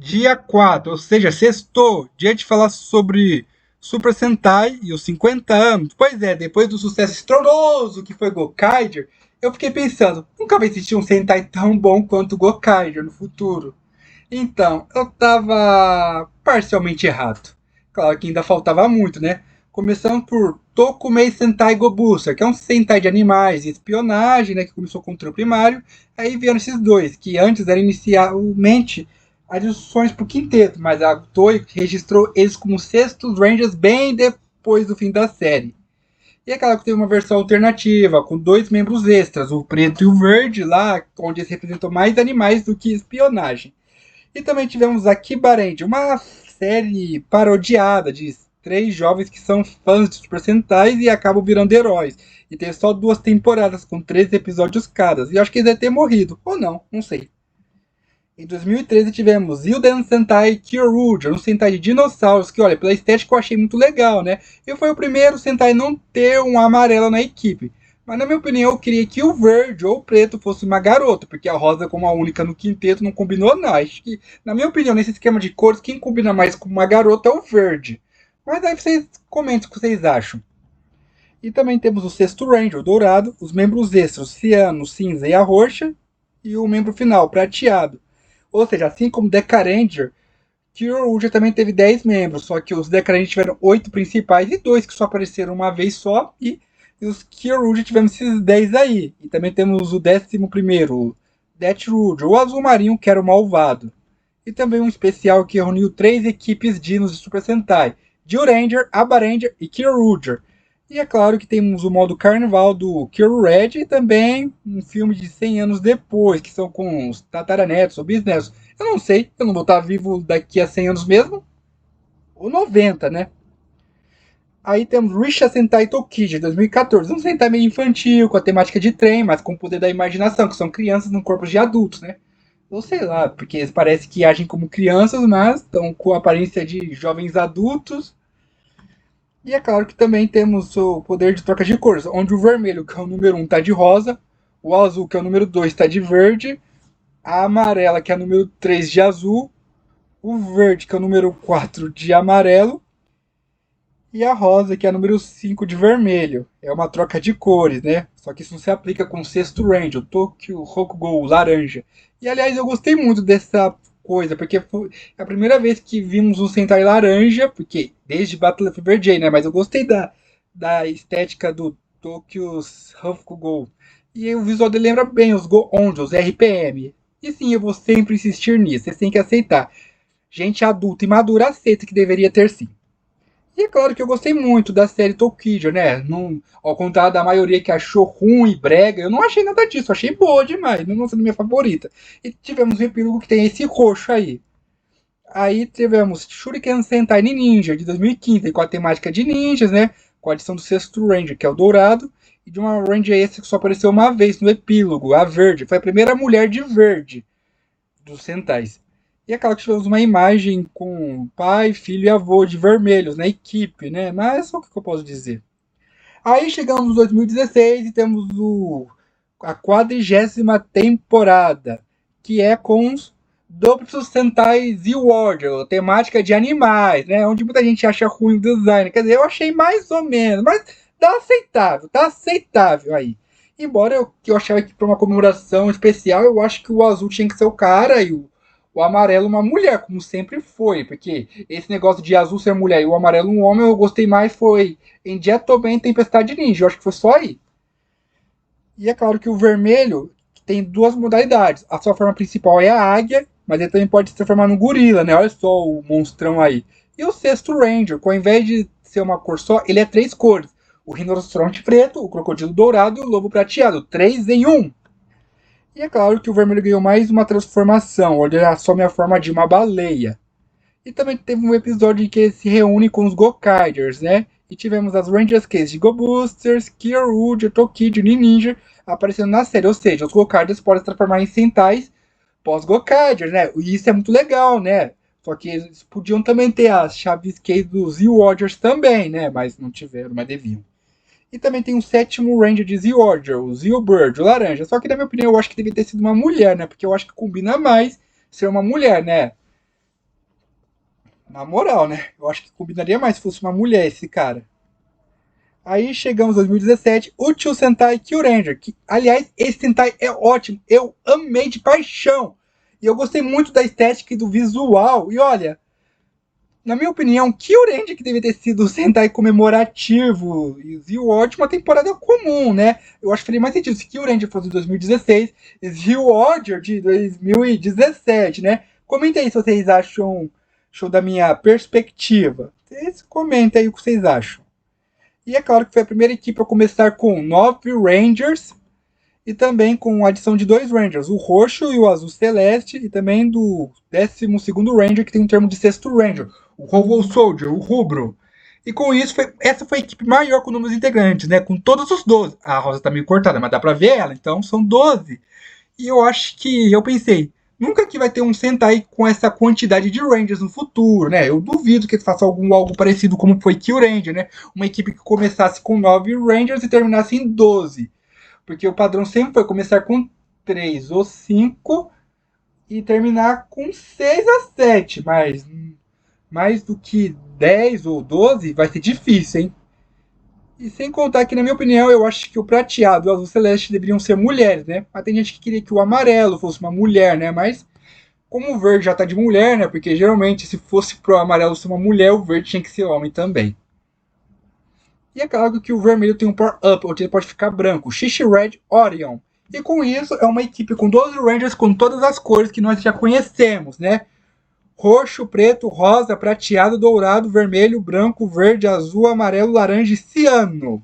Dia 4, ou seja, sextou, dia de falar sobre Super Sentai e os 50 anos. Pois é, depois do sucesso estrondoso que foi Gokaiger, eu fiquei pensando, nunca vai existir um Sentai tão bom quanto Gokaiger no futuro. Então, eu tava parcialmente errado. Claro que ainda faltava muito, né? Começando por Tokumei Sentai Go Booster, que é um Sentai de animais e espionagem, né? Que começou com o trio primário. Aí vieram esses dois, que antes eram inicialmente adições pro quinteto, mas a Toei registrou eles como sextos Rangers bem depois do fim da série. E é claro que teve uma versão alternativa, com dois membros extras, o preto e o verde, lá onde eles representam mais animais do que espionagem. E também tivemos a Kibarend, uma série parodiada de três jovens que são fãs de Super Sentai e acabam virando heróis. E tem só 2 temporadas, com 13 episódios cada. E eu acho que eles devem ter morrido. Ou não, não sei. Em 2013 tivemos Ilden Sentai Kyoruger, um Sentai de dinossauros, que olha, pela estética eu achei muito legal, né? E foi o primeiro Sentai a não ter um amarelo na equipe. Mas na minha opinião, eu queria que o verde ou o preto fosse uma garota, porque a rosa como a única no quinteto não combinou não. Acho que, na minha opinião, nesse esquema de cores, quem combina mais com uma garota é o verde. Mas aí vocês comentem o que vocês acham. E também temos o sexto Ranger, o dourado, os membros extras, ciano, cinza e a roxa, e o membro final, prateado. Ou seja, assim como Deca Ranger, Kyoruger também teve 10 membros, só que os Deca Ranger tiveram 8 principais e 2 que só apareceram uma vez só, e os Kyoruger tivemos esses 10 aí. E também temos o 11º, o Death Rouge, o azul marinho, que era o malvado. E também um especial que reuniu 3 equipes dinos de Super Sentai, Ranger, Abaranger e Kyoruger. E é claro que temos o modo carnaval do Kyoru Red e também um filme de 100 anos depois, que são com os tataranetos ou bisnetos. Eu não sei, eu não vou estar vivo daqui a 100 anos mesmo, ou 90, né? Aí temos Risha Sentai Tokiji, de 2014, um Sentai meio infantil, com a temática de trem, mas com o poder da imaginação, que são crianças no corpo de adultos, né? Ou sei lá, porque eles parecem que agem como crianças, mas estão com a aparência de jovens adultos. E é claro que também temos o poder de troca de cores, onde o vermelho, que é o número 1, está de rosa, o azul, que é o número 2, está de verde, a amarela, que é o número 3, de azul, o verde, que é o número 4, de amarelo, e a rosa, que é o número 5, de vermelho. É uma troca de cores, né? Só que isso não se aplica com o sexto range, o Tokyo Rokugo laranja. E aliás, eu gostei muito dessa coisa, porque foi a primeira vez que vimos um Sentai laranja, porque desde Battle Fever J, né? Mas eu gostei da estética do Tokyo Rokugo. E o visual dele lembra bem os Go-Onjo, os RPM. E sim, eu vou sempre insistir nisso, vocês têm que aceitar. Gente adulta e madura aceita que deveria ter sim. E é claro que eu gostei muito da série Tokyo, né? Não, ao contrário da maioria que achou ruim, brega, eu não achei nada disso, achei boa demais, não sendo minha favorita. E tivemos um epílogo que tem esse roxo aí. Aí tivemos Shuriken Sentai Ninja, de 2015, com a temática de ninjas, né? Com a adição do sexto Ranger, que é o dourado, e de uma Ranger extra que só apareceu uma vez no epílogo, a verde. Foi a primeira mulher de verde dos Sentais. E é claro que tivemos uma imagem com pai, filho e avô de vermelhos na equipe, né? Mas o que eu posso dizer? Aí chegamos em 2016 e temos a 40ª temporada, que é com os Dobutsu Sentai Z-Warrior, temática de animais, né? Onde muita gente acha ruim o design. Quer dizer, eu achei mais ou menos, mas tá aceitável aí. Embora eu achava que para uma comemoração especial, eu acho que o azul tinha que ser o cara e o amarelo uma mulher, como sempre foi. Porque esse negócio de azul ser mulher e o amarelo um homem, eu gostei mais foi em Jetoben Tempestade Ninja. Eu acho que foi só aí. E é claro que o vermelho tem 2 modalidades. A sua forma principal é a águia, mas ele também pode se transformar no gorila, né? Olha só o monstrão aí. E o sexto Ranger, que ao invés de ser uma cor só, ele é 3 cores. O rinoceronte preto, o crocodilo dourado e o lobo prateado. 3 em 1. E é claro que o vermelho ganhou mais uma transformação, onde ele assume a forma de uma baleia. E também teve um episódio em que ele se reúne com os Gokaiders, né? E tivemos as Rangers Case de Go Boosters, Kyoruger, Tokid e Ninja aparecendo na série. Ou seja, os Gokaiders podem se transformar em Sentais pós-Gokaiders, né? E isso é muito legal, né? Só que eles podiam também ter as chaves Case dos Z-Warriors também, né? Mas não tiveram, mas deviam. E também tem um sétimo Ranger de Z-Warrior, o Z-Bird, o laranja. Só que, na minha opinião, eu acho que devia ter sido uma mulher, né? Porque eu acho que combina mais ser uma mulher, né? Na moral, né? Eu acho que combinaria mais se fosse uma mulher esse cara. Aí chegamos em 2017, o Tio Sentai Kyuranger, que, aliás, esse Sentai é ótimo, eu amei de paixão. E eu gostei muito da estética e do visual. E olha, na minha opinião, Kyuranger que deveria ter sido o Sentai comemorativo e o ótimo uma temporada comum, né? Eu acho que faria mais sentido se Kyuranger fosse de 2016 e Zio Order de 2017, né? Comenta aí se vocês acham show da minha perspectiva. Vocês comentem aí o que vocês acham. E é claro que foi a primeira equipe a começar com 9 Rangers e também com a adição de 2 Rangers, o roxo e o azul celeste, e também do 12º Ranger, que tem um termo de sexto Ranger, o Robo Soldier, o rubro. E com isso, essa foi a equipe maior com números integrantes, né? Com todos os 12. A rosa tá meio cortada, mas dá pra ver ela, então são 12. E eu acho que, eu pensei, nunca que vai ter um Sentai com essa quantidade de Rangers no futuro, né? Eu duvido que faça algo parecido como foi Kill Ranger, né? Uma equipe que começasse com 9 Rangers e terminasse em 12. Porque o padrão sempre foi começar com 3 ou 5 e terminar com 6 a 7. Mas mais do que 10 ou 12 vai ser difícil, hein? E sem contar que, na minha opinião, eu acho que o prateado e o azul celeste deveriam ser mulheres, né? Mas tem gente que queria que o amarelo fosse uma mulher, né? Mas como o verde já tá de mulher, né? Porque geralmente se fosse pro amarelo ser uma mulher, o verde tinha que ser homem também. E é claro que o vermelho tem um power-up, onde ele pode ficar branco, Xixi Red Orion. E com isso é uma equipe com 12 Rangers com todas as cores que nós já conhecemos, né? Roxo, preto, rosa, prateado, dourado, vermelho, branco, verde, azul, amarelo, laranja e ciano.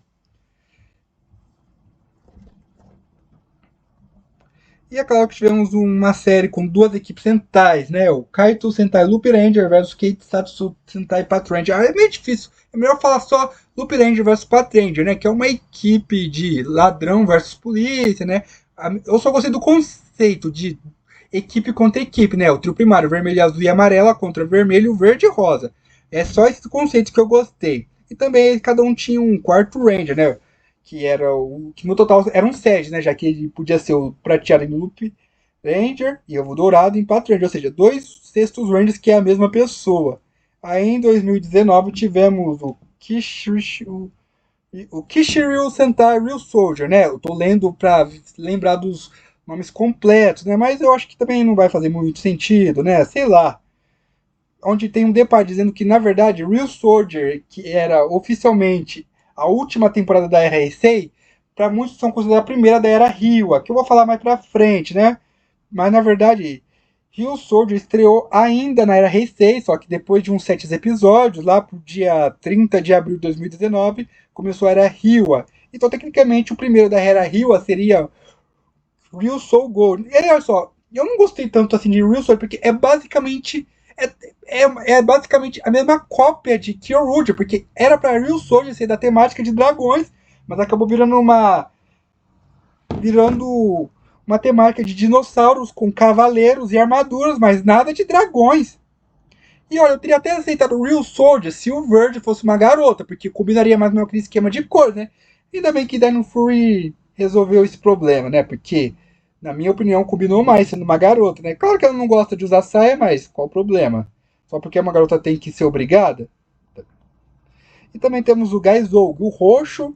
E é claro que tivemos uma série com 2 equipes centrais, né? O Kaito Sentai Loop Ranger versus Keitsatsu Sentai Pat Ranger. É meio difícil. É melhor falar só Loop Ranger versus Pat Ranger, né? Que é uma equipe de ladrão versus polícia, né? Eu só gostei do conceito de equipe contra equipe, né? O trio primário, vermelho, azul e amarela contra vermelho, verde e rosa. É só esse conceito que eu gostei. E também cada um tinha um quarto Ranger, né? Que era o que no total era um SED, né? Já que ele podia ser o prateado em Loop Ranger e o dourado em Pat Ranger, ou seja, 2 sextos Rangers que é a mesma pessoa. Aí em 2019 tivemos o Kishiryu Sentai Real Soldier, né? Eu tô lendo para lembrar dos nomes completos, né? Mas eu acho que também não vai fazer muito sentido, né? Sei lá. Onde tem um detalhe dizendo que, na verdade, Real Soldier, que era oficialmente a última temporada da Era Heisei, para muitos são consideradas a primeira da Era Ryua, que eu vou falar mais pra frente, né? Mas, na verdade, Real Soldier estreou ainda na Era Heisei, só que depois de uns 7 episódios, lá pro dia 30 de abril de 2019, começou a Era Ryua. Então, tecnicamente, o primeiro da Era Ryua seria Real Soul Gold. E olha só, eu não gostei tanto assim de Real Soul, porque é, é basicamente a mesma cópia de Kyoruja, porque era pra Real Soldier ser da temática de dragões, mas acabou virando uma temática de dinossauros com cavaleiros e armaduras, mas nada de dragões. E olha, eu teria até aceitado o Real Soldier se o Verde fosse uma garota, porque combinaria mais com aquele esquema de cor, né? Ainda bem que Dino Fury resolveu esse problema, né? Porque, na minha opinião, combinou mais sendo uma garota, né? Claro que ela não gosta de usar saia, mas qual o problema? Só porque uma garota tem que ser obrigada? E também temos o Gaizou, o roxo,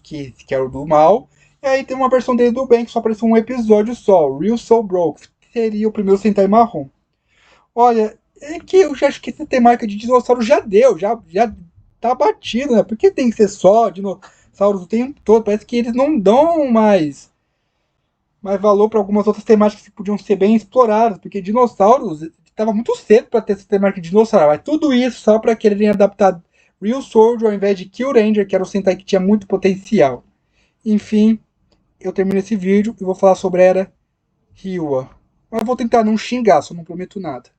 que era o do mal. E aí tem uma versão dele do bem, que só apareceu um episódio só, o Real Soul Broke, que seria o primeiro Sentai marrom. Olha, é que eu já acho que essa temática de dinossauro já deu, já tá batido, né? Por que tem que ser só dinossauros o tempo todo? Parece que eles não dão mais valor para algumas outras temáticas que podiam ser bem exploradas, porque dinossauros estava muito cedo para ter essa temática de dinossauro, mas tudo isso só para quererem adaptar Real Sword ao invés de Kill Ranger, que era o Sentai que tinha muito potencial. Enfim, eu termino esse vídeo e vou falar sobre a Era Ryua. Mas vou tentar não xingar, só não prometo nada.